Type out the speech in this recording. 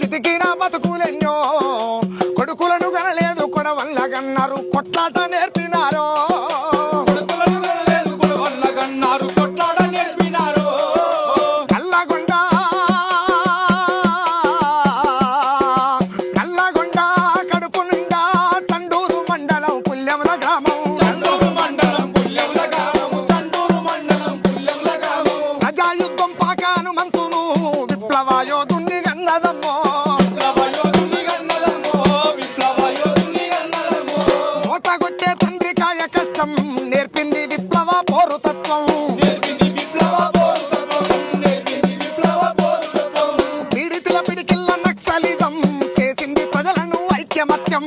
చితికిన బతుకులెన్నో కొడుకులను గనలేదు కొడవల్ల గన్నారు కొట్లాట నేర్పినారో నల్లగొండ కడుపు నిండా చండూరు మండలం పుల్లెముల గ్రామం ప్రజాయుద్ధం పాకాను మంతును విప్లవాయోధుణ్ణి గన్నదమ్మో మూటగొట్టే తండ్రి కాయ కష్టం నేర్పింది విప్లవ పోరుతత్వం పీడితుల పిడికిల్ల నక్సలిజం చేసింది ప్రజలను ఐక్యమత్యం